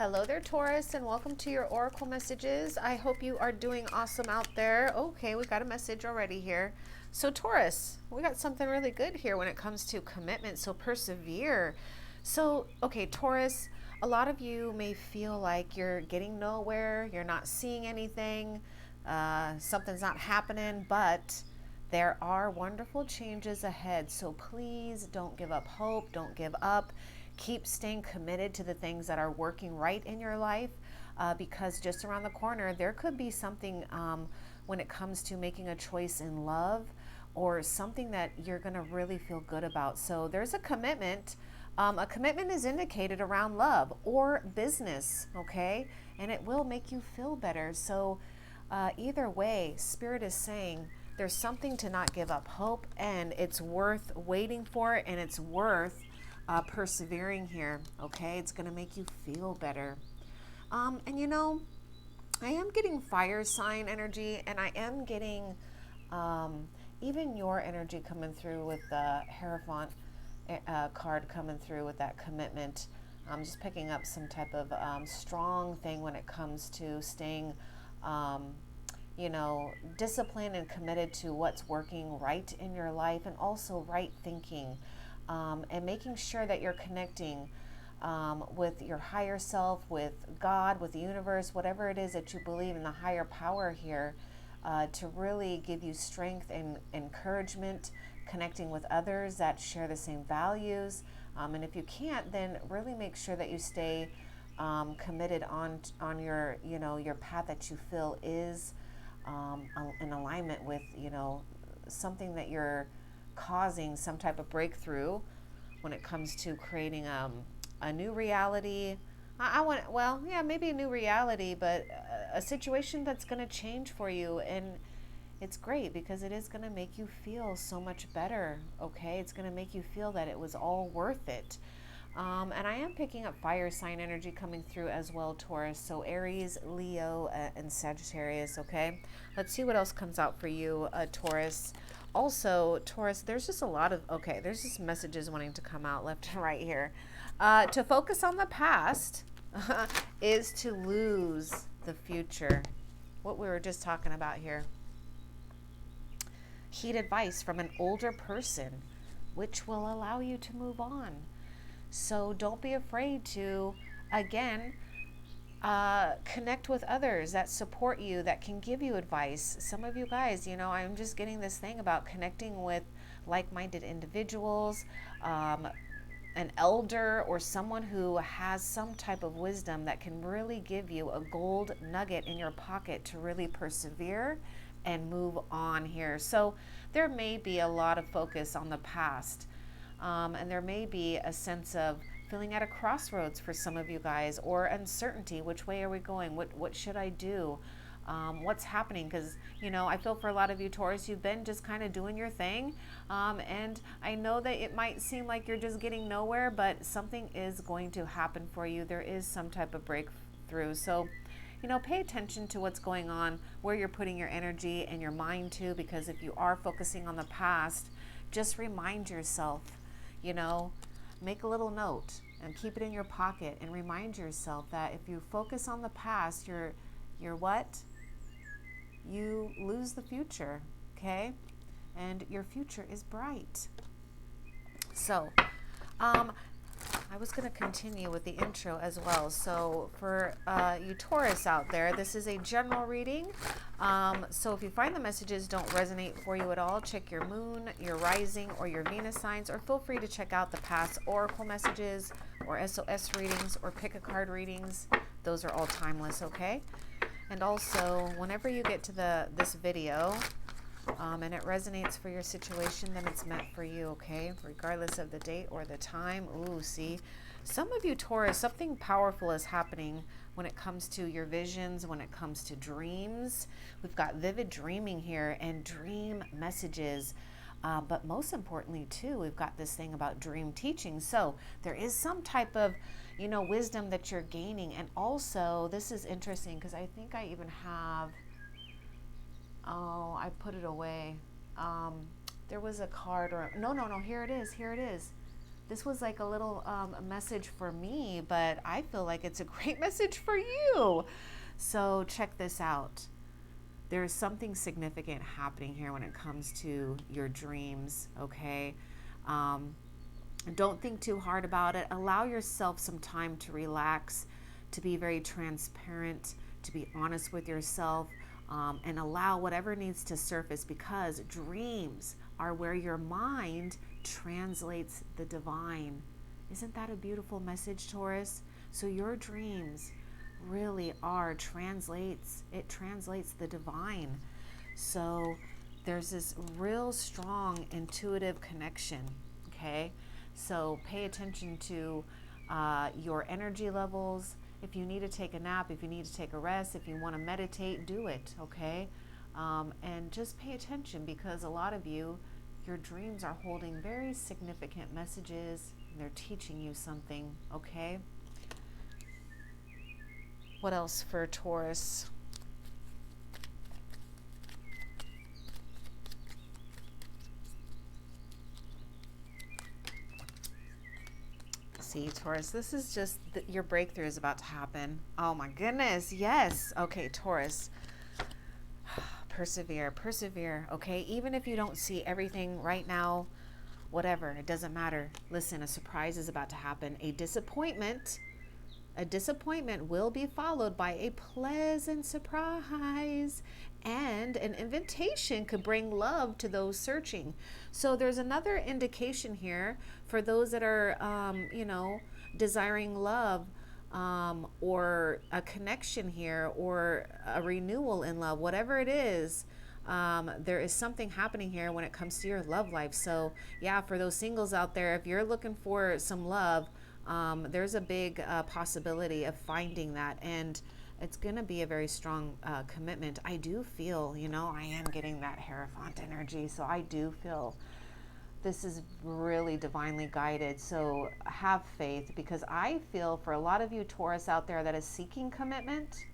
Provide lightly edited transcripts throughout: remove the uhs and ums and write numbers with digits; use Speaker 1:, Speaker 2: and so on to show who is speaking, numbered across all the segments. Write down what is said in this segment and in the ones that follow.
Speaker 1: Hello there, Taurus, and welcome to your Oracle messages. I hope you are doing awesome out there. Okay, we got a message already here. So Taurus, we got something really good here when it comes to commitment, so persevere. So, okay, Taurus, a lot of you may feel like you're getting nowhere, you're not seeing anything, something's not happening, but there are wonderful changes ahead. So please don't give up hope, don't give up. Keep staying committed to the things that are working right in your life, because just around the corner, there could be something when it comes to making a choice in love or something that you're going to really feel good about. So there's a commitment. A commitment is indicated around love or business, okay? And it will make you feel better. So either way, Spirit is saying there's something to not give up hope, and it's worth waiting for, and it's worth persevering here, okay? It's going to make you feel better. And you know, I am getting fire sign energy, and I am getting even your energy coming through with the Hierophant card coming through with that commitment. I'm just picking up some type of strong thing when it comes to staying disciplined and committed to what's working right in your life, and also right thinking, and making sure that you're connecting with your higher self, with God, with the universe, whatever it is that you believe in, the higher power here, to really give you strength and encouragement, connecting with others that share the same values. And if you can't, then really make sure that you stay committed on your your path that you feel is in alignment with something that you're causing some type of breakthrough when it comes to creating a new reality. I want, well, yeah, maybe a new reality, but a situation that's going to change for you. And it's great because it is going to make you feel so much better, okay? It's going to make you feel that it was all worth it. And I am picking up fire sign energy coming through as well, Taurus. So Aries, Leo, and Sagittarius, okay? Let's see what else comes out for you, Taurus. Also, Taurus, there's just a lot of, okay, there's just messages wanting to come out left and right here. To focus on the past is to lose the future. What we were just talking about here. Heed advice from an older person, which will allow you to move on. So don't be afraid to, again, connect with others that support you, that can give you advice. Some of you guys, I'm just getting this thing about connecting with like-minded individuals, an elder, or someone who has some type of wisdom that can really give you a gold nugget in your pocket to really persevere and move on here. So there may be a lot of focus on the past. And there may be a sense of feeling at a crossroads for some of you guys, or uncertainty. Which way are we going? What should I do? What's happening? Because, I feel for a lot of you, Taurus, you've been just kind of doing your thing. And I know that it might seem like you're just getting nowhere, but something is going to happen for you. There is some type of breakthrough. So, pay attention to what's going on, where you're putting your energy and your mind to, because if you are focusing on the past, just remind yourself, make a little note and keep it in your pocket, and remind yourself that if you focus on the past, you're what? You lose the future, okay? And your future is bright. So, I was going to continue with the intro as well. So for you Taurus out there, this is a general reading. So if you find the messages don't resonate for you at all, check your moon, your rising, or your Venus signs, or feel free to check out the past oracle messages or SOS readings or pick a card readings. Those are all timeless, okay? And also, whenever you get to this video, and it resonates for your situation, then it's meant for you, okay? Regardless of the date or the time. Ooh, see? Some of you, Taurus, something powerful is happening when it comes to your visions, when it comes to dreams. We've got vivid dreaming here and dream messages. But most importantly, too, we've got this thing about dream teaching. So there is some type of, wisdom that you're gaining. And also, this is interesting because I think I even have... Oh, I put it away. There was a card, or no, here it is. this was like a little a message for me, but I feel like it's a great message for you. So check this out. There is something significant happening here when it comes to your dreams, okay? Don't think too hard about it. Allow yourself some time to relax, to be very transparent, to be honest with yourself, and allow whatever needs to surface, because dreams are where your mind translates the divine. Isn't that a beautiful message, Taurus? So your dreams really it translates the divine. So there's this real strong intuitive connection, okay? So pay attention to your energy levels. If you need to take a nap, if you need to take a rest, if you want to meditate, do it, okay? And just pay attention, because a lot of you, your dreams are holding very significant messages. And they're teaching you something, okay? What else for Taurus? See, Taurus, this is just your breakthrough is about to happen. Oh my goodness, yes. Okay, Taurus, persevere, persevere, okay? Even if you don't see everything right now, whatever, it doesn't matter. Listen, a surprise is about to happen. A disappointment will be followed by a pleasant surprise, and an invitation could bring love to those searching. So there's another indication here for those that are, desiring love, or a connection here, or a renewal in love, whatever it is. There is something happening here when it comes to your love life. So yeah, for those singles out there, if you're looking for some love, there's a big possibility of finding that, and it's going to be a very strong commitment. I do feel, I am getting that Hierophant energy, so I do feel this is really divinely guided. So have faith, because I feel for a lot of you Taurus out there that is seeking commitment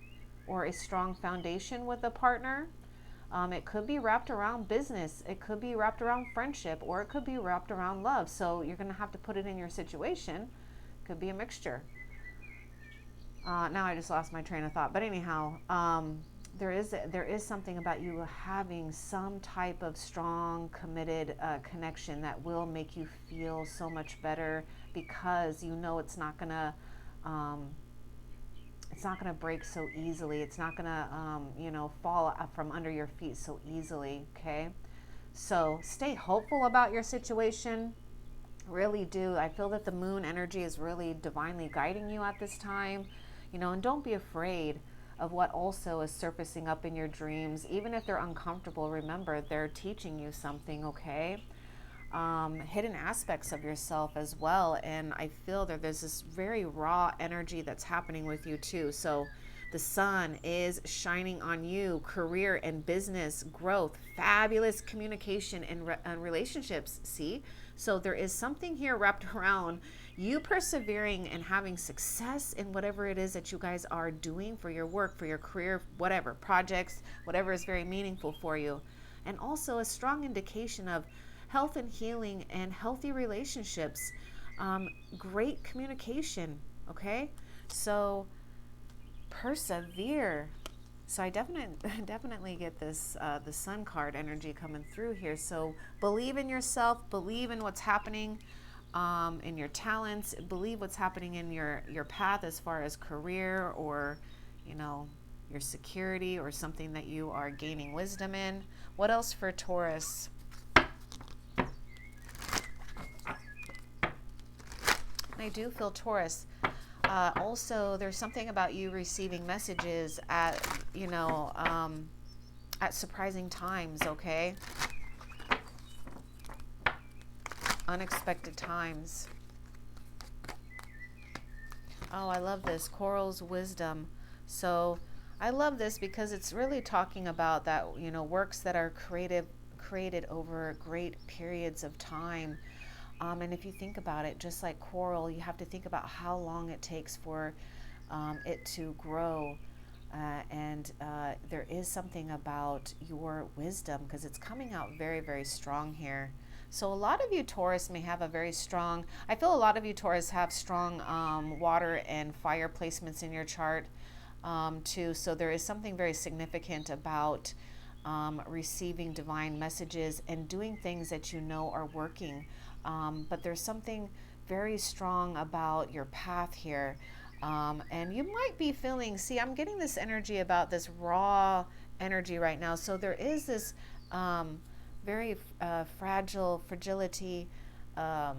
Speaker 1: or a strong foundation with a partner, it could be wrapped around business, it could be wrapped around friendship, or it could be wrapped around love. So you're going to have to put it in your situation. Could be a mixture. Now I just lost my train of thought. But anyhow, there is something about you having some type of strong, committed connection that will make you feel so much better, because it's not gonna break so easily. It's not gonna fall from under your feet so easily. Okay, so stay hopeful about your situation. Really do. I feel that the moon energy is really divinely guiding you at this time, and don't be afraid of what also is surfacing up in your dreams. Even if they're uncomfortable, remember they're teaching you something, okay? Hidden aspects of yourself as well. And I feel that there's this very raw energy that's happening with you too. So the sun is shining on you, career and business growth, fabulous communication and relationships. See? So there is something here wrapped around you persevering and having success in whatever it is that you guys are doing for your work, for your career, whatever, projects, whatever is very meaningful for you. And also a strong indication of health and healing and healthy relationships, great communication, okay? So persevere. So I definitely get this the sun card energy coming through here. So believe in yourself, believe in what's happening in your talents, believe what's happening in your path as far as career, or your security, or something that you are gaining wisdom in. What else for Taurus? I do feel Taurus. Also, there's something about you receiving messages at surprising times, okay? Unexpected times. Oh, I love this. Coral's wisdom. So I love this because it's really talking about that, works that are created over great periods of time. And if you think about it, just like coral, you have to think about how long it takes for it to grow. And there is something about your wisdom, because it's coming out very, very strong here. So a lot of you Taurus may have a very strong, I feel a lot of you Taurus have strong water and fire placements in your chart too. So there is something very significant about receiving divine messages and doing things that you know are working. But there's something very strong about your path here. And you might be feeling, see, I'm getting this energy about this raw energy right now. So there is this very fragility. I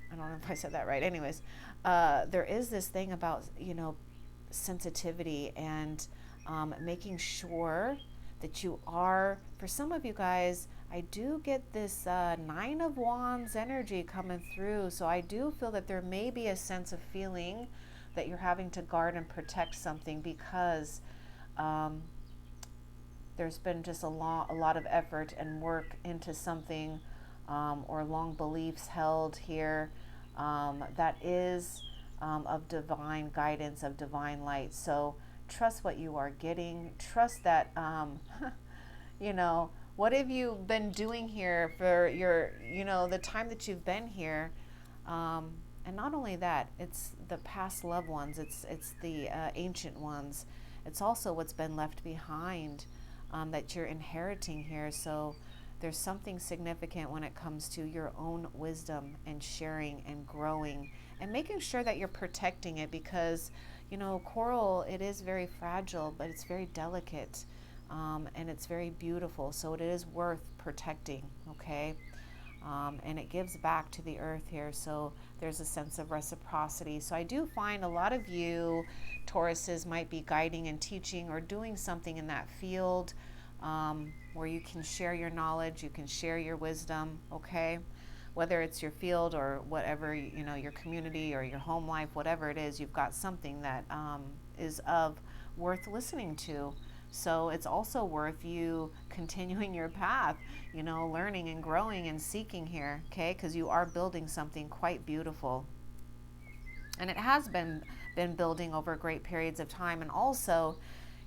Speaker 1: don't know if I said that right. Anyways, there is this thing about, you know, sensitivity and making sure that you are, for some of you guys, I do get this Nine of Wands energy coming through. So I do feel that there may be a sense of feeling that you're having to guard and protect something because there's been just a lot of effort and work into something or long beliefs held here that is of divine guidance, of divine light. So trust what you are getting. Trust that, you know, what have you been doing here for your, you know, the time that you've been here? And not only that, it's the past loved ones, it's the ancient ones. It's also what's been left behind that you're inheriting here. So there's something significant when it comes to your own wisdom and sharing and growing and making sure that you're protecting it because, you know, coral, it is very fragile, but it's very delicate and it's very beautiful. So it is worth protecting, okay? And it gives back to the earth here. So there's a sense of reciprocity. So I do find a lot of you Tauruses might be guiding and teaching or doing something in that field where you can share your knowledge, you can share your wisdom, okay? Whether it's your field or whatever, you know, your community or your home life, whatever it is, you've got something that is of worth listening to. So it's also worth you continuing your path, you know, learning and growing and seeking here, okay? Because you are building something quite beautiful. And it has been building over great periods of time. And also,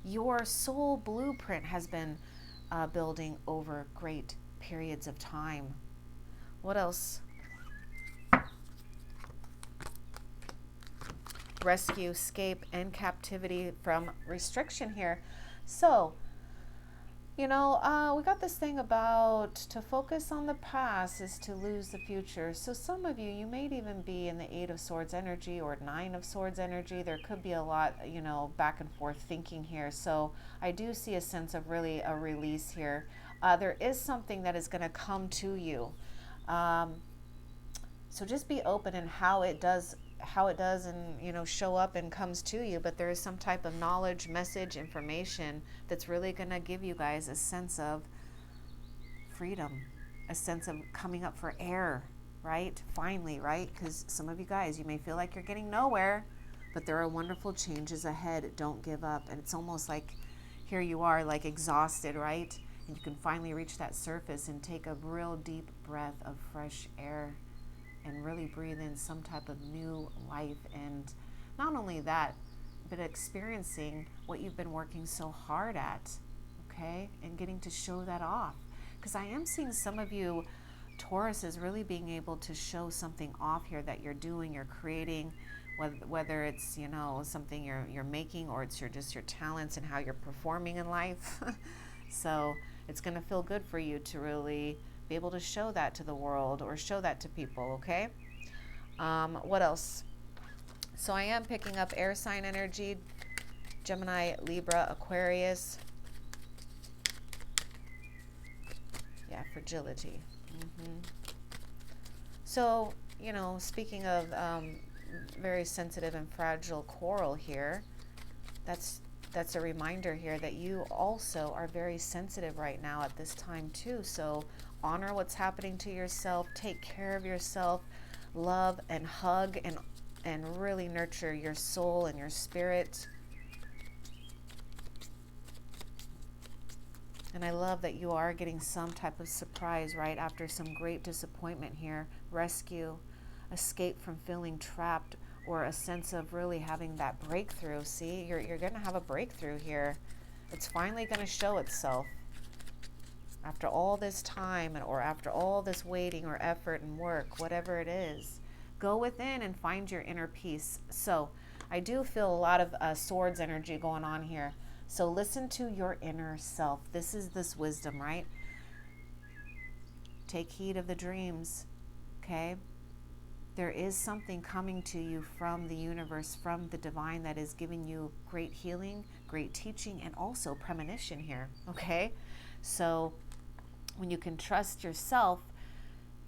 Speaker 1: your soul blueprint has been building over great periods of time. What else? Rescue, escape, and captivity from restriction here. So, you know, we got this thing about to focus on the past is to lose the future. So some of you may even be in the Eight of Swords energy or Nine of Swords energy. There could be a lot, you know, back and forth thinking here. So I do see a sense of really a release here. There is something that is going to come to you. So just be open in how it does and, you know, show up and comes to you. But there is some type of knowledge, message, information that's really going to give you guys a sense of freedom, a sense of coming up for air, right? Finally, right? Because some of you guys, you may feel like you're getting nowhere, but there are wonderful changes ahead. Don't give up. And it's almost like here you are, like exhausted, right? And you can finally reach that surface and take a real deep breath of fresh air and really breathe in some type of new life. And not only that, but experiencing what you've been working so hard at, okay? And getting to show that off. Because I am seeing some of you Taurus is really being able to show something off here that you're doing, you're creating, whether it's, you know, something you're making or it's just your talents and how you're performing in life. So it's going to feel good for you to really be able to show that to the world or show that to people, okay? What else? So I am picking up air sign energy, Gemini, Libra, Aquarius. Yeah, fragility. So, you know, speaking of very sensitive and fragile coral here, that's a reminder here that you also are very sensitive right now at this time too. So honor what's happening to yourself, take care of yourself, love and hug and really nurture your soul and your spirit. And I love that you are getting some type of surprise right after some great disappointment here. Rescue, escape from feeling trapped, or a sense of really having that breakthrough. See, you're going to have a breakthrough here. It's finally going to show itself. after all this time, or after all this waiting or effort and work, whatever it is, go within and find your inner peace. So I do feel a lot of swords energy going on here. So listen to your inner self. This is this wisdom, right? Take heed of the dreams, okay? There is something coming to you from the universe, from the divine, that is giving you great healing, great teaching, and also premonition here, okay? So when you can trust yourself,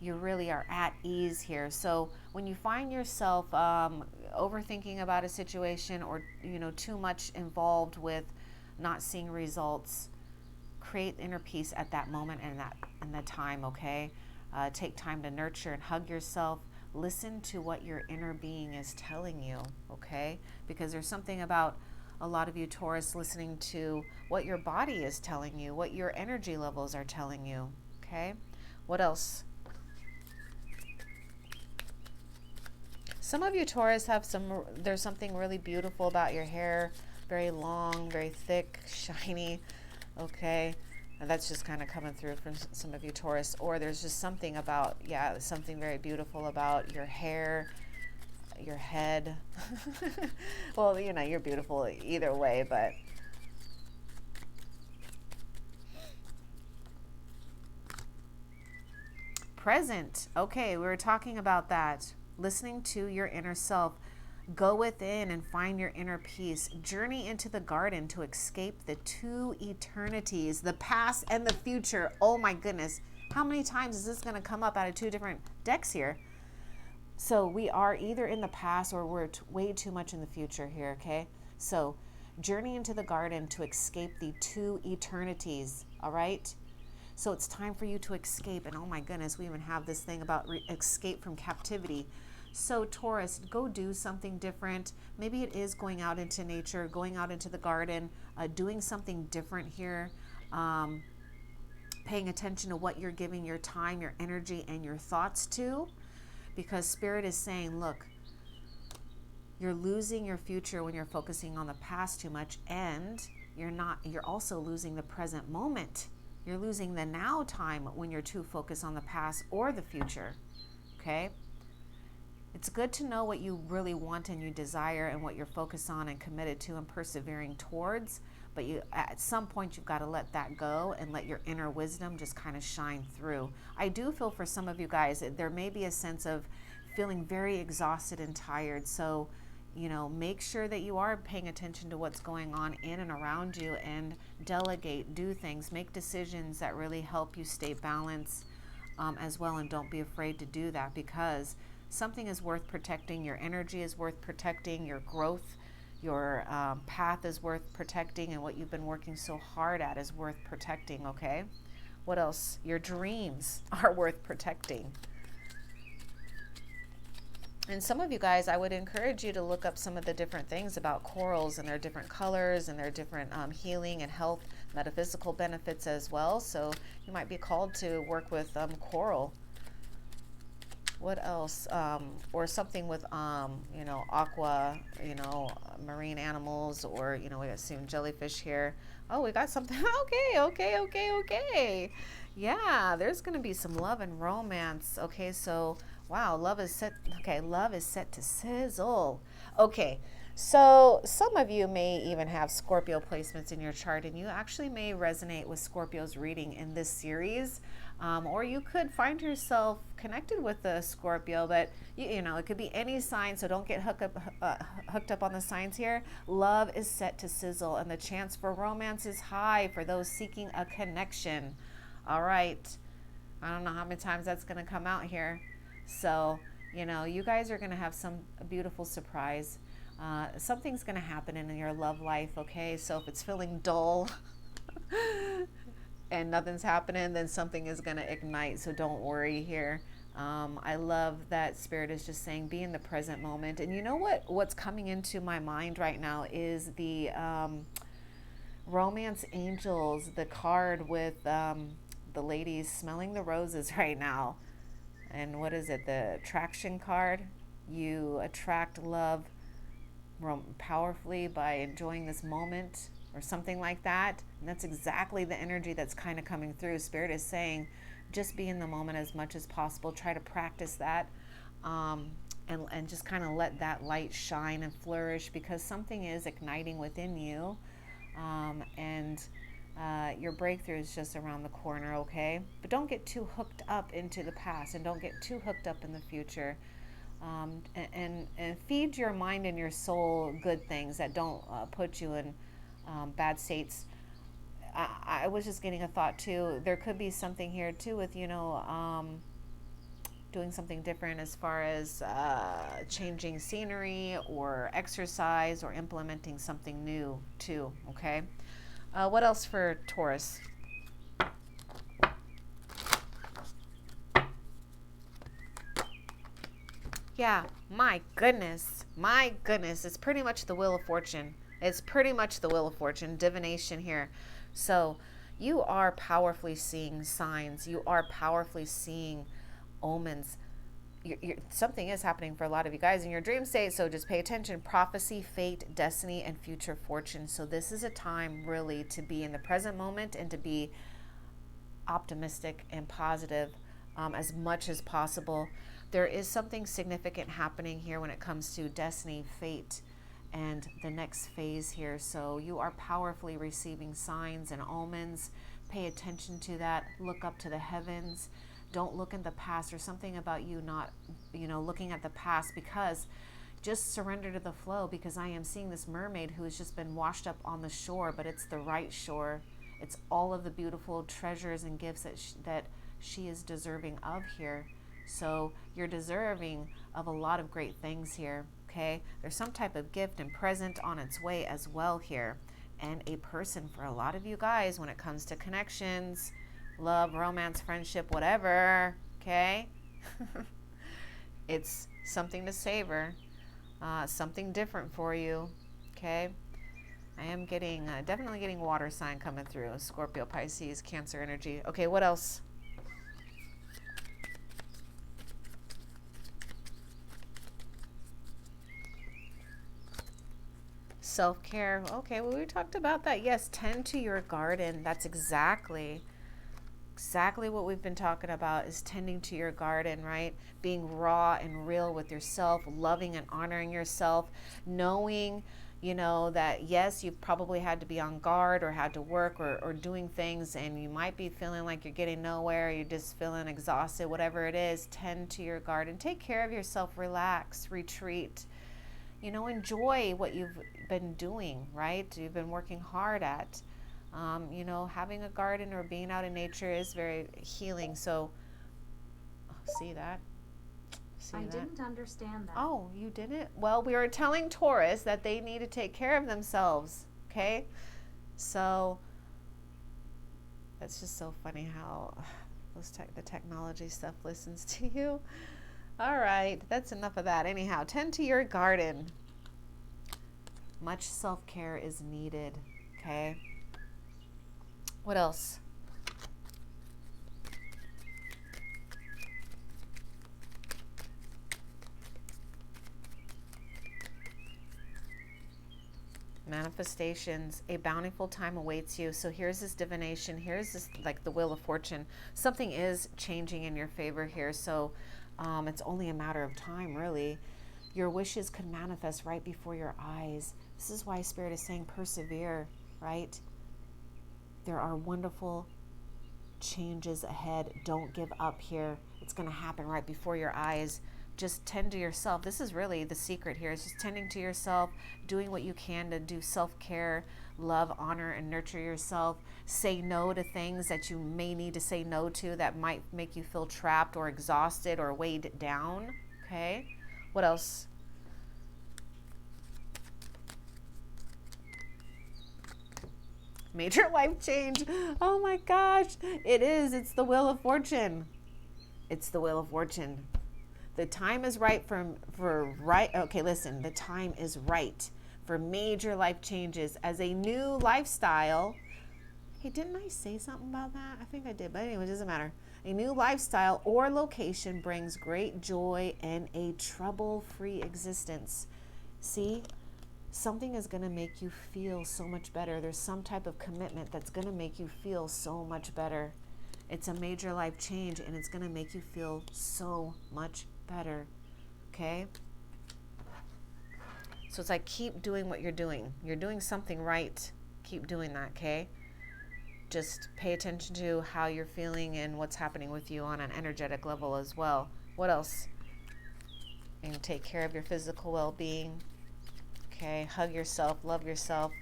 Speaker 1: you really are at ease here. So when you find yourself overthinking about a situation, or too much involved with not seeing results, create inner peace at that moment and that time, okay? Take time to nurture and hug yourself. Listen to what your inner being is telling you, okay? Because there's something about a lot of you Taurus listening to what your body is telling you, what your energy levels are telling you, okay? What else? Some of you Taurus there's something really beautiful about your hair, very long, very thick, shiny, okay? And that's just kind of coming through from some of you Taurus. Or there's just something about, something very beautiful about your hair, your head. Well, you're beautiful either way, but present. Okay, we were talking about that. Listening to your inner self. Go within and find your inner peace. Journey into the garden to escape the two eternities, the past and the future. Oh my goodness. How many times is this going to come up out of two different decks here? So we are either in the past or we're way too much in the future here, okay? So journey into the garden to escape the two eternities, all right? So it's time for you to escape. And oh my goodness, we even have this thing about escape from captivity. So Taurus, go do something different. Maybe it is going out into nature, going out into the garden, doing something different here. Paying attention to what you're giving your time, your energy, and your thoughts to. Because Spirit is saying, look, you're losing your future when you're focusing on the past too much, and you're also losing the present moment. You're losing the now time when you're too focused on the past or the future, okay? It's good to know what you really want and you desire and what you're focused on and committed to and persevering towards, but at some point you've got to let that go and let your inner wisdom just kind of shine through. I do feel for some of you guys that there may be a sense of feeling very exhausted and tired, so make sure that you are paying attention to what's going on in and around you, and delegate, do things, make decisions that really help you stay balanced as well, and don't be afraid to do that, because something is worth protecting. Your energy is worth protecting. Your growth, your path is worth protecting, and what you've been working so hard at is worth protecting, okay? What else? Your dreams are worth protecting. And some of you guys, I would encourage you to look up some of the different things about corals and their different colors and their different healing and health metaphysical benefits as well. So you might be called to work with coral. What else? Or something with, aqua, marine animals, or, we got some jellyfish here. Oh, we got something. Okay. Yeah, there's going to be some love and romance. Okay, so, wow, love is set to sizzle. Okay, so some of you may even have Scorpio placements in your chart, and you actually may resonate with Scorpio's reading in this series. Or you could find yourself connected with the Scorpio, but it could be any sign, so don't get hooked up on the signs here. Love is set to sizzle, and the chance for romance is high for those seeking a connection. All right, I don't know how many times that's going to come out here. So, you guys are going to have some beautiful surprise. Something's going to happen in your love life, okay? So if it's feeling dull and nothing's happening, then something is going to ignite. So don't worry here. I love that Spirit is just saying, be in the present moment. And you know what's coming into my mind right now is the Romance Angels, the card with the ladies smelling the roses right now. And what is it? The attraction card. You attract love powerfully by enjoying this moment or something like that. And that's exactly the energy that's kind of coming through. Spirit is saying, just be in the moment as much as possible. Try to practice that. And just kind of let that light shine and flourish, because something is igniting within you. And your breakthrough is just around the corner, okay? But don't get too hooked up into the past, and don't get too hooked up in the future. And feed your mind and your soul good things that don't put you in bad states. I was just getting a thought too. There could be something here too with, doing something different as far as changing scenery or exercise or implementing something new too, okay? What else for Taurus? Yeah, my goodness. My goodness. It's pretty much the Wheel of Fortune. It's pretty much the Wheel of Fortune, divination here. So you are powerfully seeing signs. You are powerfully seeing omens. Something is happening for a lot of you guys in your dream state, so just pay attention. Prophecy, fate, destiny, and future fortune. So this is a time really to be in the present moment and to be optimistic and positive as much as possible. There is something significant happening here when it comes to destiny, fate, and the next phase here. So you are powerfully receiving signs and omens. Pay attention to that. Look up to the heavens. Don't look in the past. There's something about you not, looking at the past, because just surrender to the flow, because I am seeing this mermaid who has just been washed up on the shore, but it's the right shore. It's all of the beautiful treasures and gifts that she is deserving of here. So you're deserving of a lot of great things here, okay? There's some type of gift and present on its way as well here. And a person for a lot of you guys when it comes to connections, love, romance, friendship, whatever, okay? It's something to savor, something different for you, okay? I am getting, definitely getting water sign coming through. Scorpio, Pisces, Cancer energy. Okay, what else? Self-care. Okay, well, we talked about that. Yes, tend to your garden. That's exactly what we've been talking about, is tending to your garden, right? Being raw and real with yourself, loving and honoring yourself, knowing, that yes, you've probably had to be on guard or had to work or doing things, and you might be feeling like you're getting nowhere, you're just feeling exhausted, whatever it is. Tend to your garden. Take care of yourself. Relax, retreat. Enjoy what you've been doing, right? You've been working hard at. Having a garden or being out in nature is very healing. So, see that?
Speaker 2: I didn't understand that.
Speaker 1: Oh, you didn't? Well, we were telling Taurus that they need to take care of themselves, okay? So, that's just so funny how the technology stuff listens to you. All right, that's enough of that. Anyhow, tend to your garden. Much self-care is needed, okay? What else? Manifestations. A bountiful time awaits you. So here's this divination. Here's this, like the Wheel of Fortune. Something is changing in your favor here. So it's only a matter of time, really. Your wishes could manifest right before your eyes. This is why Spirit is saying persevere, right? There are wonderful changes ahead. Don't give up here. It's going to happen right before your eyes. Just tend to yourself. This is really the secret here. It's just tending to yourself, doing what you can to do self-care, love, honor, and nurture yourself. Say no to things that you may need to say no to that might make you feel trapped or exhausted or weighed down. Okay? What else? Major life change. Oh my gosh. It is. It's the Wheel of Fortune. It's the Wheel of Fortune. The time is right for right. Okay, listen. The time is right for major life changes as a new lifestyle. Hey, didn't I say something about that? I think I did, but anyway, it doesn't matter. A new lifestyle or location brings great joy and a trouble-free existence. See? something is going to make you feel so much better. There's some type of commitment that's going to make you feel so much better. It's a major life change, and it's going to make you feel so much better. Okay? So it's like, keep doing what you're doing. You're doing something right. Keep doing that, okay? Just pay attention to how you're feeling and what's happening with you on an energetic level as well. What else? And take care of your physical well-being. Okay? Hug yourself, love yourself.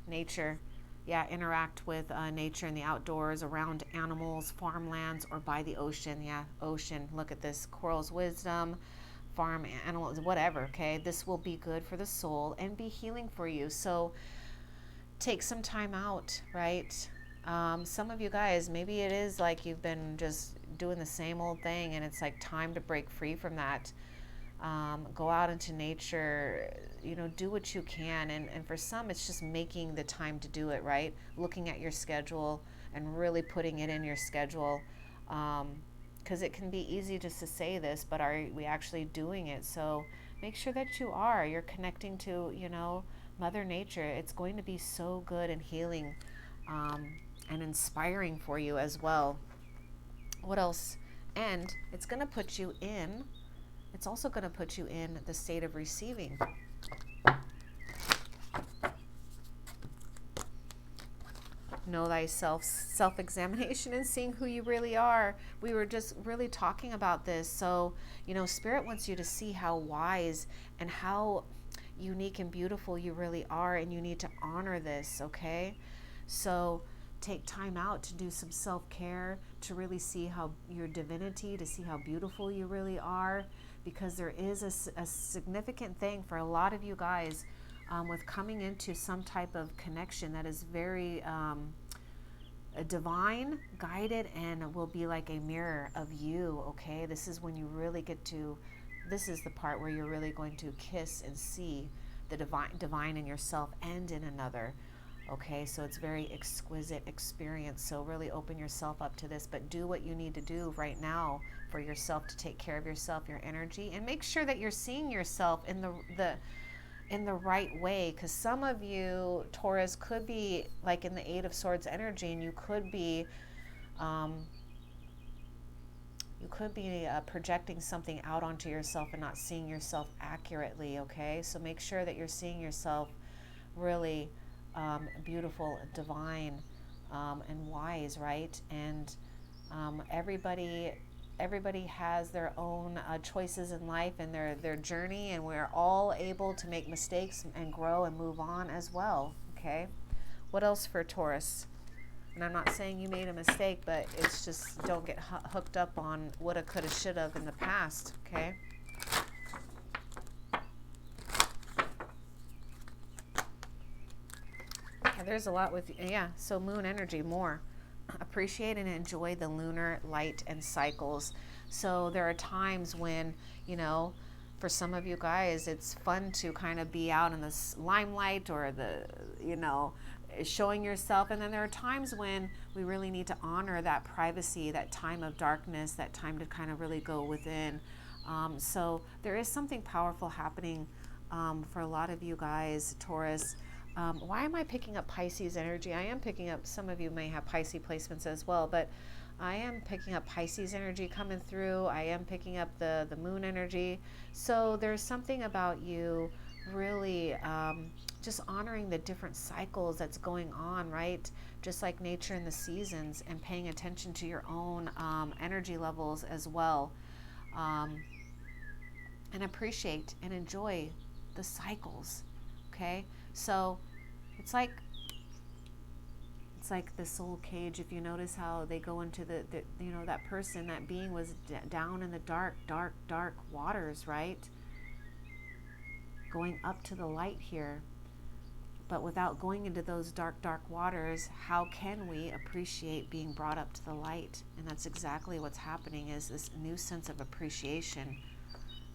Speaker 1: Nature. Yeah, interact with nature in the outdoors, around animals, farmlands, or by the ocean. Yeah, ocean. Look at this. Coral's wisdom, farm animals, whatever, okay? This will be good for the soul and be healing for you. So take some time out, right? Some of you guys, maybe it is like you've been just doing the same old thing, and it's like time to break free from that. Go out into nature, do what you can. And for some, it's just making the time to do it, right? Looking at your schedule and really putting it in your schedule. Because it can be easy just to say this, but are we actually doing it? So make sure that you are. You're connecting to, Mother Nature. It's going to be so good and healing and inspiring for you as well. What else? And it's also going to put you in the state of receiving. Know thyself, self-examination, and seeing who you really are. We were just really talking about this. So, Spirit wants you to see how wise and how unique and beautiful you really are, and you need to honor this, okay? So take time out to do some self-care, to really see how your divinity, to see how beautiful you really are, because there is a significant thing for a lot of you guys with coming into some type of connection that is very divine, guided, and will be like a mirror of you, okay? This is when you really this is the part where you're really going to kiss and see the divine in yourself and in another. Okay, so it's very exquisite experience. So really open yourself up to this, but do what you need to do right now for yourself to take care of yourself, your energy, and make sure that you're seeing yourself in the right way. Because some of you, Taurus, could be like in the Eight of Swords energy, and you could be projecting something out onto yourself and not seeing yourself accurately. Okay, so make sure that you're seeing yourself really beautiful, divine, and wise, right? And everybody has their own choices in life and their journey, and we're all able to make mistakes and grow and move on as well. Okay, what else for Taurus? And I'm not saying you made a mistake, but it's just, don't get hooked up on woulda, coulda, shoulda in the past. Okay. There's a lot with, so moon energy, more. Appreciate and enjoy the lunar light and cycles. So there are times when, for some of you guys, it's fun to kind of be out in the limelight or showing yourself. And then there are times when we really need to honor that privacy, that time of darkness, that time to kind of really go within. So there is something powerful happening for a lot of you guys, Taurus. Why am I picking up Pisces energy? I am picking up, some of you may have Pisces placements as well, but I am picking up Pisces energy coming through. I am picking up the moon energy. So there's something about you really just honoring the different cycles that's going on, right? Just like nature and the seasons, and paying attention to your own energy levels as well. And appreciate and enjoy the cycles, okay? So it's like the soul cage. If you notice how they go into that person, that being was down in the dark waters, right? Going up to the light here. But without going into those dark waters, how can we appreciate being brought up to the light? And that's exactly what's happening, is this new sense of appreciation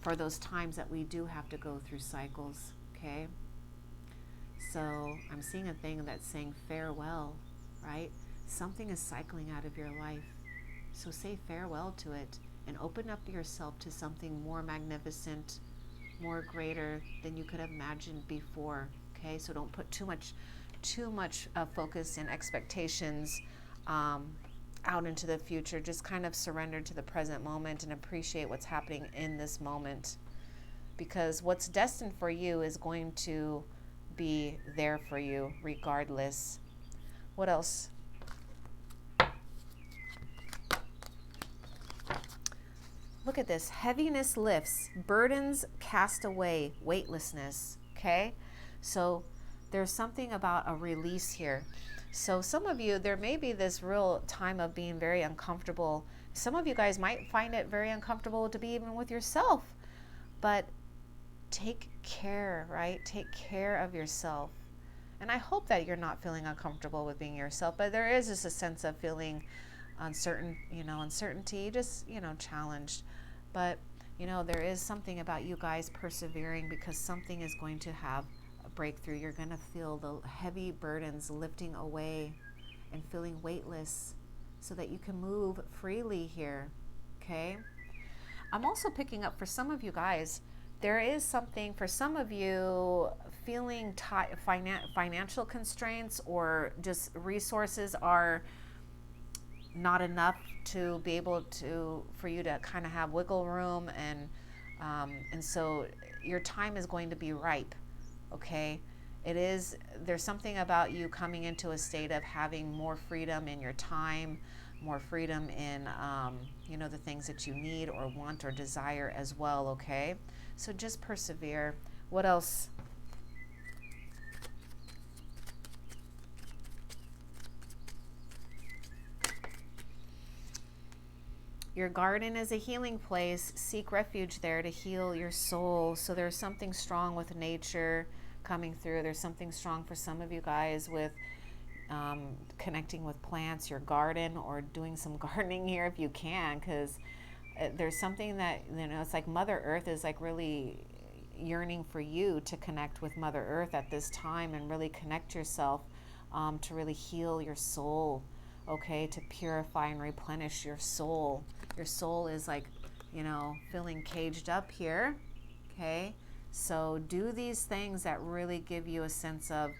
Speaker 1: for those times that we do have to go through cycles, okay? So I'm seeing a thing that's saying farewell, right? Something is cycling out of your life. So say farewell to it and open up yourself to something more magnificent, more greater than you could have imagined before. Okay, so don't put too much focus and expectations out into the future. Just kind of surrender to the present moment and appreciate what's happening in this moment, because what's destined for you is going to be there for you regardless. What else? Look at this. Heaviness lifts, burdens cast away, weightlessness. Okay, so there's something about a release here. So some of you, there may be this real time of being very uncomfortable. Some of you guys might find it very uncomfortable to be even with yourself, but take care, right? Take care of yourself. And I hope that you're not feeling uncomfortable with being yourself, but there is just a sense of feeling uncertainty, just, challenged. But, there is something about you guys persevering, because something is going to have a breakthrough. You're going to feel the heavy burdens lifting away and feeling weightless so that you can move freely here. Okay. I'm also picking up for some of you guys, there is something for some of you feeling financial constraints, or just resources are not enough to be able to, for you to kind of have wiggle room, and so your time is going to be ripe. Okay, there's something about you coming into a state of having more freedom in your time, more freedom in the things that you need or want or desire as well. Okay, so just persevere. What else? Your garden is a healing place. Seek refuge there to heal your soul. So there's something strong with nature coming through. There's something strong for some of you guys with connecting with plants, your garden, or doing some gardening here if you can, because there's something that, it's like Mother Earth is like really yearning for you to connect with Mother Earth at this time and really connect yourself to really heal your soul. Okay, to purify and replenish your soul. Your soul is like, feeling caged up here. Okay, so do these things that really give you a sense of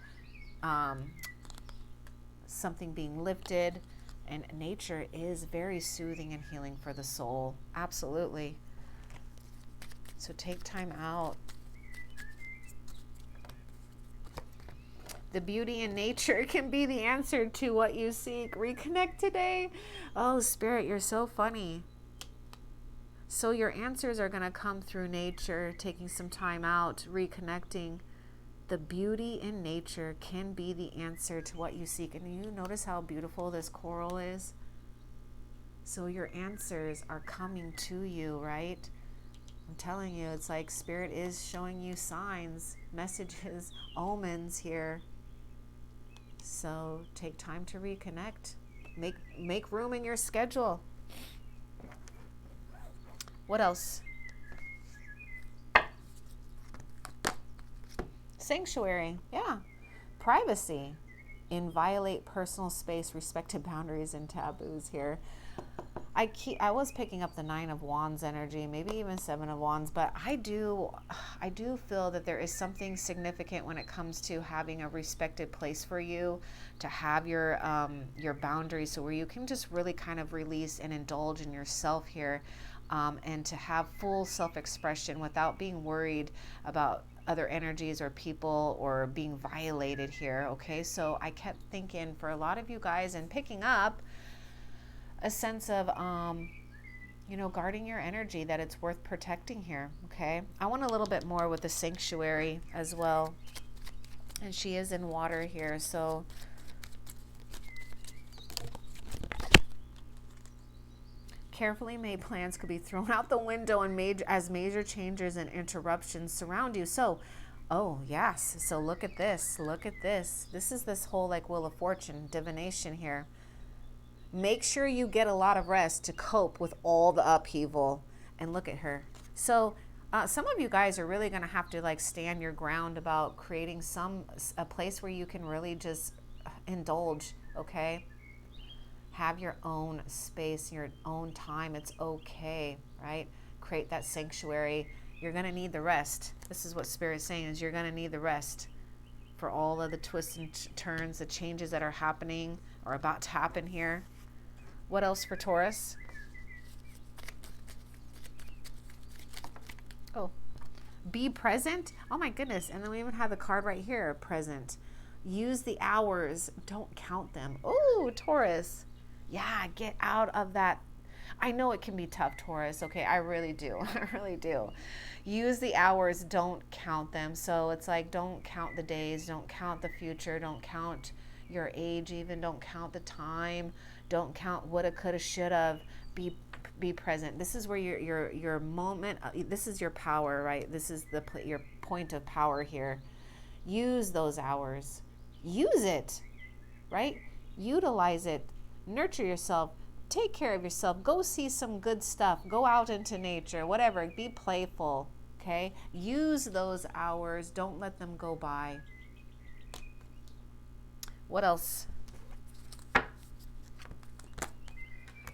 Speaker 1: something being lifted. And nature is very soothing and healing for the soul. Absolutely. So take time out. The beauty in nature can be the answer to what you seek. Reconnect today. Oh, Spirit, you're so funny. So your answers are going to come through nature, taking some time out, reconnecting. The beauty in nature can be the answer to what you seek. And you notice how beautiful this coral is? So your answers are coming to you, right? I'm telling you, it's like Spirit is showing you signs, messages, omens here. So take time to reconnect. Make room in your schedule. What else? Sanctuary. Yeah. Privacy. Inviolate personal space, respected boundaries and taboos here. I was picking up the 9 of Wands energy, maybe even 7 of Wands, but I do feel that there is something significant when it comes to having a respected place for you to have your boundaries, so where you can just really kind of release and indulge in yourself here, and to have full self-expression without being worried about other energies or people or being violated here. Okay, so I kept thinking for a lot of you guys and picking up a sense of guarding your energy, that it's worth protecting here. Okay, I want a little bit more with the sanctuary as well, and she is in water here, so carefully made plans could be thrown out the window and major changes and interruptions surround you. So oh yes, so look at this, this is this whole like Wheel of Fortune divination here. Make sure you get a lot of rest to cope with all the upheaval. And look at her. So some of you guys are really going to have to like stand your ground about creating a place where you can really just indulge. Okay, Have your own space, your own time. It's okay, right? Create that sanctuary. You're going to need the rest. This is what Spirit's saying, is you're going to need the rest for all of the twists and turns, the changes that are happening or about to happen here. What else for Taurus? Oh, be present. Oh my goodness. And then we even have the card right here, present. Use the hours. Don't count them. Oh, Taurus. Yeah, get out of that. I know it can be tough, Taurus. Okay, I really do. I really do. Use the hours. Don't count them. So it's like, don't count the days. Don't count the future. Don't count your age even. Don't count the time. Don't count woulda, coulda, shoulda. Be present. This is where your moment. This is your power, right? This is your point of power here. Use those hours. Use it, right? Utilize it. Nurture yourself. Take care of yourself. Go see some good stuff. Go out into nature. Whatever. Be playful. Okay. Use those hours. Don't let them go by. What else?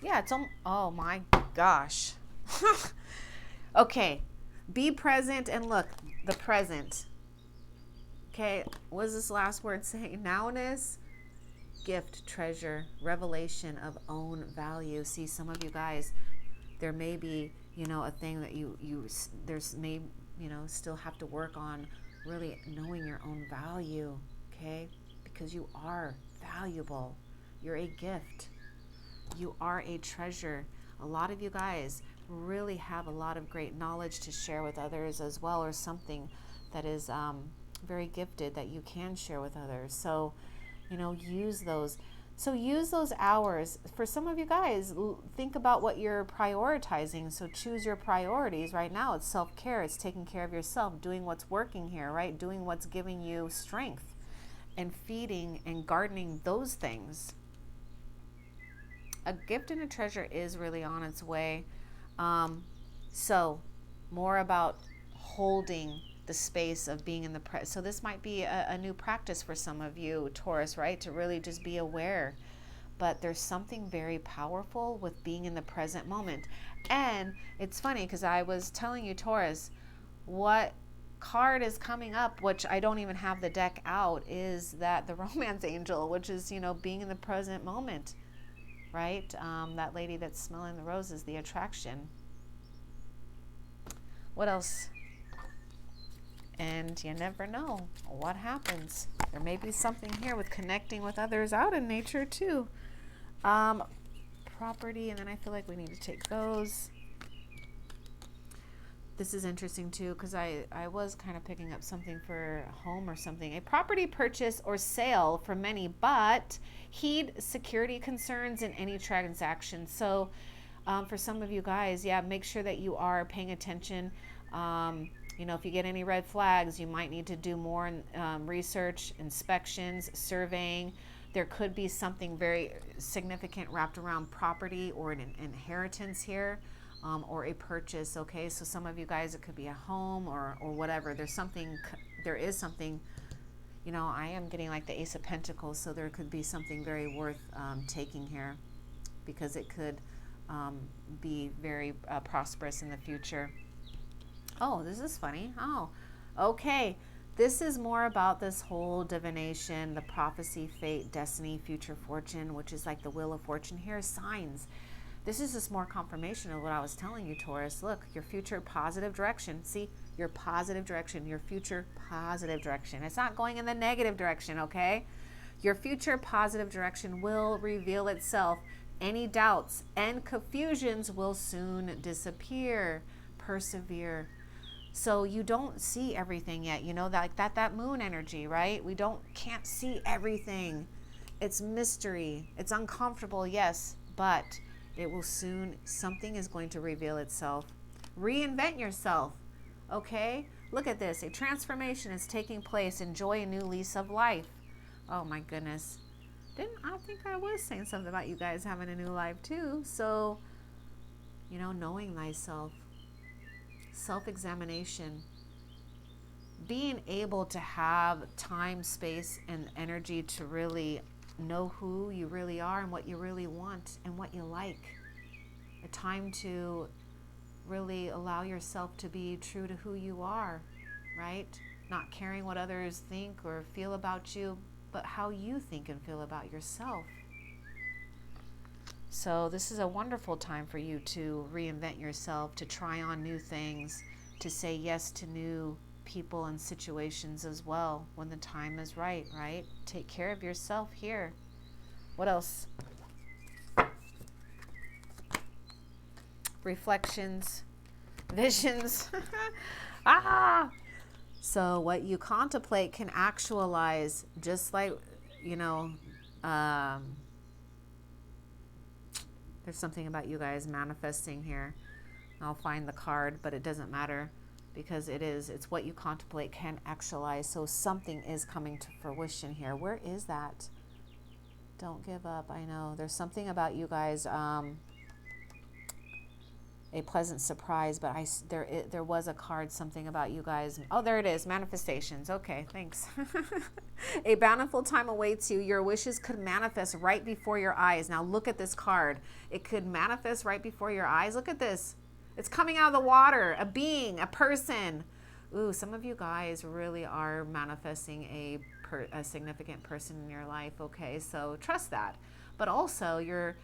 Speaker 1: Yeah, it's oh my gosh. Okay, be present and look, the present. Okay, what is this last word saying? Nowness, gift, treasure, revelation of own value. See, some of you guys, there may be, a thing that still have to work on really knowing your own value, okay? Because you are valuable. You're a gift. You are a treasure. A lot of you guys really have a lot of great knowledge to share with others as well, or something that is very gifted that you can share with others. So, use those. So use those hours. For some of you guys, think about what you're prioritizing. So choose your priorities. Right now, it's self-care. It's taking care of yourself, doing what's working here, right? Doing what's giving you strength, and feeding and gardening those things. A gift and a treasure is really on its way. So more about holding the space of being in the present. So this might be a new practice for some of you, Taurus, right? To really just be aware. But there's something very powerful with being in the present moment. And it's funny because I was telling you, Taurus, what card is coming up, which I don't even have the deck out, is that the romance angel, which is, being in the present moment. Right? That lady that's smelling the roses, the attraction. What else? And you never know what happens. There may be something here with connecting with others out in nature too. Property, and then I feel like we need to take those. This is interesting too, because I was kind of picking up something for home or something. A property purchase or sale for many, but heed security concerns in any transaction. So for some of you guys, yeah, make sure that you are paying attention. If you get any red flags, you might need to do more research, inspections, surveying. There could be something very significant wrapped around property or an inheritance here. Or a purchase, okay? So some of you guys, it could be a home or whatever. There is something, I am getting like the Ace of Pentacles, so there could be something very worth taking here, because it could be very prosperous in the future. Oh, this is funny. Oh, okay. This is more about this whole divination, the prophecy, fate, destiny, future fortune, which is like the wheel of fortune here, signs. This is just more confirmation of what I was telling you, Taurus. Look, your future positive direction. See, your positive direction, your future positive direction. It's not going in the negative direction, okay? Your future positive direction will reveal itself. Any doubts and confusions will soon disappear. Persevere. So you don't see everything yet. That moon energy, right? We can't see everything. It's mystery. It's uncomfortable, yes, but it will soon, something is going to reveal itself. Reinvent yourself, okay? Look at this. A transformation is taking place. Enjoy a new lease of life. Oh my goodness. I think I was saying something about you guys having a new life too. So, knowing thyself, self-examination, being able to have time, space, and energy to really know who you really are and what you really want and what you like. A time to really allow yourself to be true to who you are, right? Not caring what others think or feel about you, but how you think and feel about yourself. So this is a wonderful time for you to reinvent yourself, to try on new things, to say yes to new people and situations as well when the time is right, right? Take care of yourself here. What else? Reflections, visions. Ah! So what you contemplate can actualize, just like, you know, there's something about you guys manifesting here. I'll find the card, but it doesn't matter because it's what you contemplate can actualize. So something is coming to fruition here. Where is that? Don't give up. I know there's something about you guys, a pleasant surprise, but there was a card, something about you guys. Oh, there it is, manifestations. Okay, thanks. A bountiful time awaits you. Your wishes could manifest right before your eyes. Now look at this card. It could manifest right before your eyes. Look at this. It's coming out of the water, a being, a person. Ooh, some of you guys really are manifesting a significant person in your life. Okay, so trust that. But also you're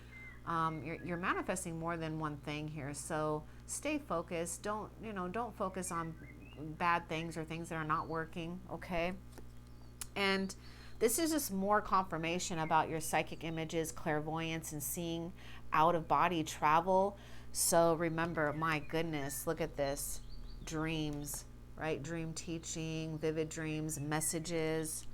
Speaker 1: manifesting more than one thing here. So stay focused. Don't focus on bad things or things that are not working. Okay. And this is just more confirmation about your psychic images, clairvoyance, and seeing out of body travel. So remember, my goodness, look at this. Dreams, right? Dream teaching, vivid dreams, messages.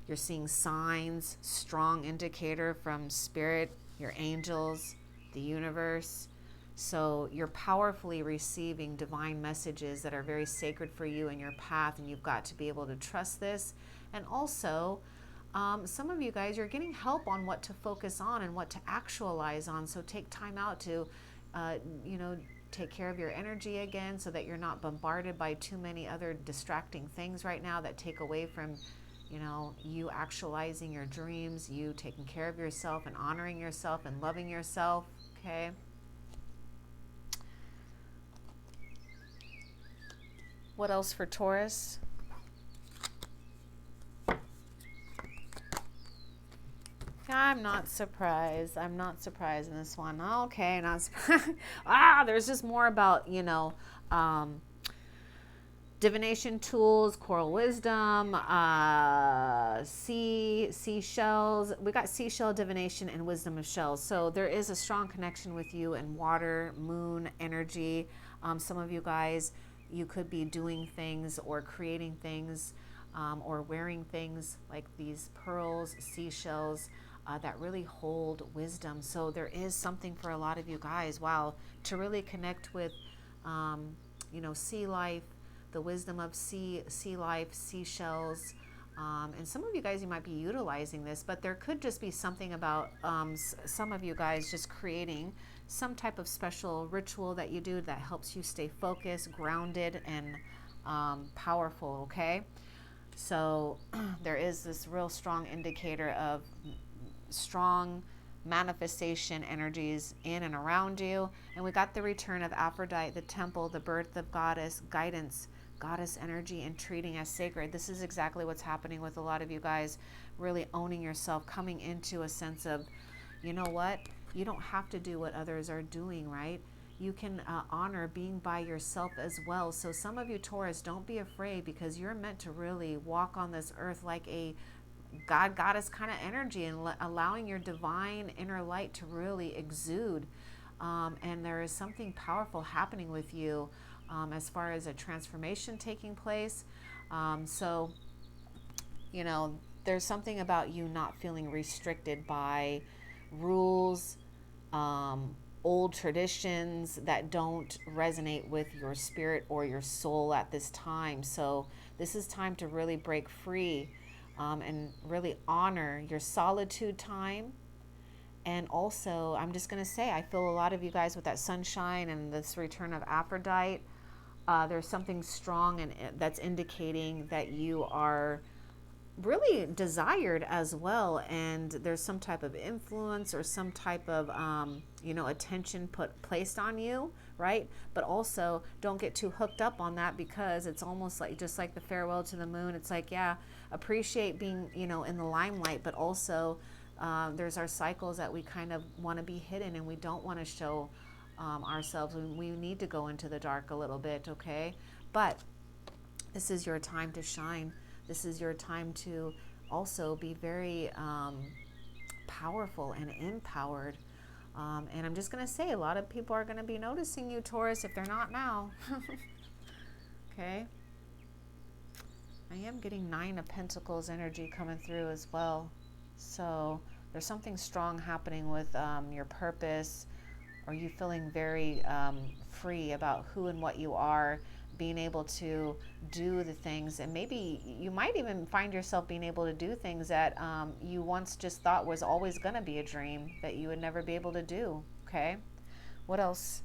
Speaker 1: You're seeing signs, strong indicator from spirit, your angels, the universe. So you're powerfully receiving divine messages that are very sacred for you and your path, and you've got to be able to trust this. And also, some of you guys, you're getting help on what to focus on and what to actualize on. So take time out to, take care of your energy again so that you're not bombarded by too many other distracting things right now that take away from you actualizing your dreams, you taking care of yourself and honoring yourself and loving yourself, okay? What else for Taurus? I'm not surprised. I'm not surprised in this one. Okay, not surprised. There's just more about, divination tools, coral wisdom, seashells. We got seashell divination and wisdom of shells. So there is a strong connection with you and water, moon, energy. Some of you guys, you could be doing things or creating things or wearing things like these pearls, seashells that really hold wisdom. So there is something for a lot of you guys, wow, to really connect with, sea life, the wisdom of sea life, seashells. And some of you guys, you might be utilizing this, but there could just be something about some of you guys just creating some type of special ritual that you do that helps you stay focused, grounded, and powerful, okay? So there is this real strong indicator of strong manifestation energies in and around you. And we got the return of Aphrodite, the temple, the birth of goddess, guidance, goddess energy, and treating as sacred. This is exactly what's happening with a lot of you guys, really owning yourself, coming into a sense of, you know what, you don't have to do what others are doing, right? You can honor being by yourself as well. So some of you Taurus, don't be afraid, because you're meant to really walk on this earth like a God, goddess kind of energy, and allowing your divine inner light to really exude. And there is something powerful happening with you as far as a transformation taking place. So, there's something about you not feeling restricted by rules, old traditions that don't resonate with your spirit or your soul at this time. So this is time to really break free and really honor your solitude time. And also, I'm just going to say, I feel a lot of you guys with that sunshine and this return of Aphrodite, there's something strong and that's indicating that you are really desired as well, and there's some type of influence or some type of attention placed on you, right? But also don't get too hooked up on that, because it's almost like, just like the farewell to the moon, it's like, yeah, appreciate being in the limelight, but also there's our cycles that we kind of want to be hidden, and we don't want to show ourselves. We need to go into the dark a little bit, okay? But this is your time to shine. This is your time to also be very powerful and empowered. And I'm just going to say, a lot of people are going to be noticing you, Taurus, if they're not now. Okay. I am getting 9 of Pentacles energy coming through as well. So there's something strong happening with your purpose, or you feeling very free about who and what you are, being able to do the things, and maybe you might even find yourself being able to do things that you once just thought was always going to be a dream that you would never be able to do. Okay, what else?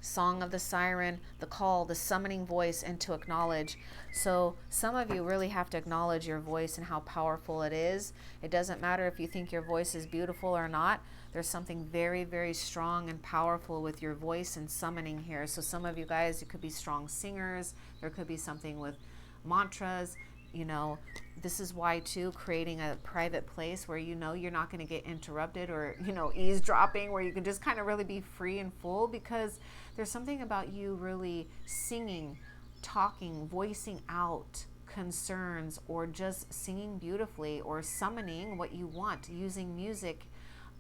Speaker 1: Song of the siren, the call, the summoning voice, and to acknowledge. So some of you really have to acknowledge your voice and how powerful it is. It doesn't matter if you think your voice is beautiful or not. There's something very, very strong and powerful with your voice and summoning here. So some of you guys, it could be strong singers. There could be something with mantras. This is why too, creating a private place where you're not going to get interrupted, or eavesdropping, where you can just kind of really be free and full, because there's something about you really singing, talking, voicing out concerns, or just singing beautifully, or summoning what you want, using music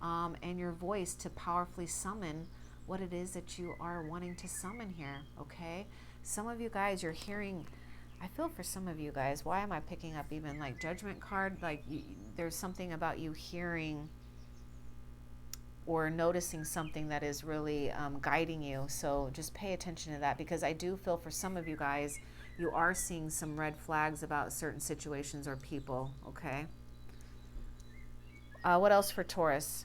Speaker 1: and your voice to powerfully summon what it is that you are wanting to summon here. Okay, some of you guys, you're hearing, I feel for some of you guys, why am I picking up even like Judgment card? Like there's something about you hearing or noticing something that is really guiding you. So just pay attention to that, because I do feel for some of you guys, you are seeing some red flags about certain situations or people. Okay. What else for Taurus?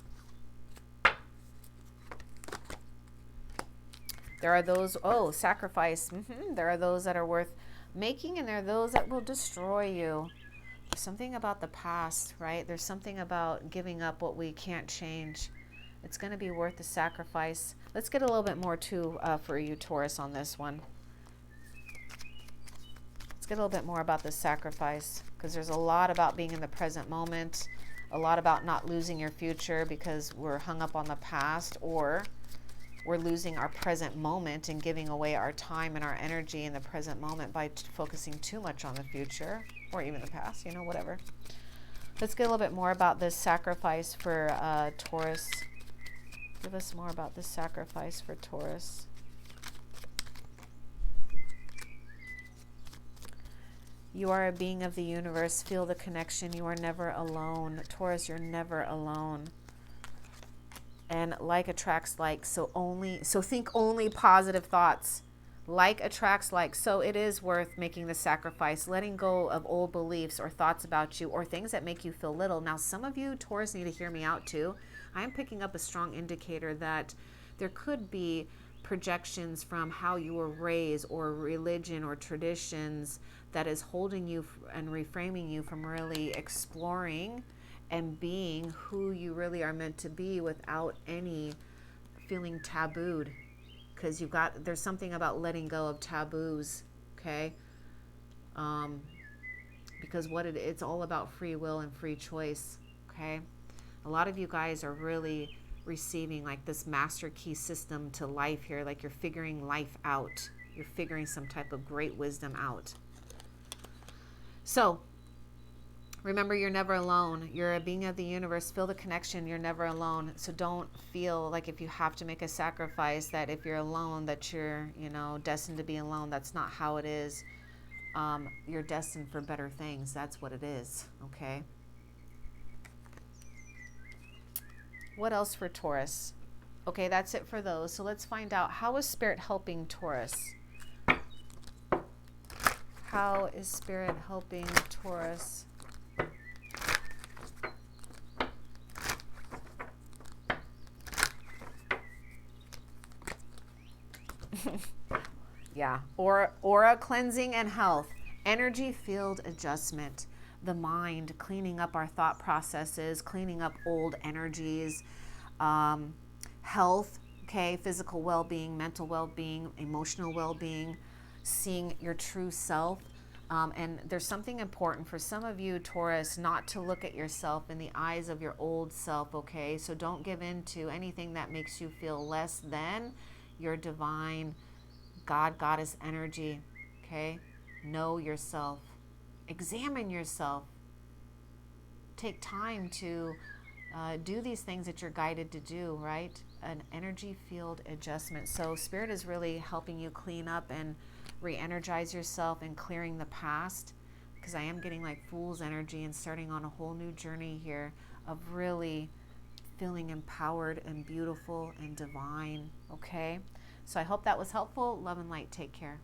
Speaker 1: There are those, sacrifice. There are those that are worth making, and there are those that will destroy you. There's something about the past, right? There's something about giving up what we can't change. It's going to be worth the sacrifice. Let's get a little bit more too for you, Taurus, on this one. Let's get a little bit more about the sacrifice, because there's a lot about being in the present moment, a lot about not losing your future because we're hung up on the past, or we're losing our present moment and giving away our time and our energy in the present moment by focusing too much on the future, or even the past, whatever. Let's get a little bit more about this sacrifice for Taurus. Give us more about this sacrifice for Taurus. You are a being of the universe. Feel the connection. You are never alone. Taurus, you're never alone. And like attracts like, so think only positive thoughts. Like attracts like, so it is worth making the sacrifice, letting go of old beliefs or thoughts about you, or things that make you feel little. Now, some of you, Taurus, need to hear me out too. I am picking up a strong indicator that there could be projections from how you were raised, or religion or traditions, that is holding you and reframing you from really exploring and being who you really are meant to be, without any feeling tabooed. Because there's something about letting go of taboos, okay? Because it's all about free will and free choice, okay? A lot of you guys are really receiving like this master key system to life here, like you're figuring life out. You're figuring some type of great wisdom out. So remember, you're never alone. You're a being of the universe. Feel the connection. You're never alone. So don't feel like if you have to make a sacrifice, that if you're alone, that you're, destined to be alone. That's not how it is. You're destined for better things. That's what it is. Okay. What else for Taurus? Okay, that's it for those. So let's find out, how is Spirit helping Taurus? How is Spirit helping Taurus? Yeah. Aura cleansing and health. Energy field adjustment. The mind, cleaning up our thought processes, cleaning up old energies. Um, Health, okay, physical well being, mental well being, emotional well being, seeing your true self. And there's something important for some of you, Taurus, not to look at yourself in the eyes of your old self, okay? So don't give in to anything that makes you feel less than your divine God, Goddess energy, okay? Know yourself, examine yourself, take time to do these things that you're guided to do, right? An energy field adjustment. So, Spirit is really helping you clean up and re energize yourself and clearing the past, because I am getting like fool's energy and starting on a whole new journey here of really feeling empowered and beautiful and divine, okay? So, I hope that was helpful. Love and light. Take care.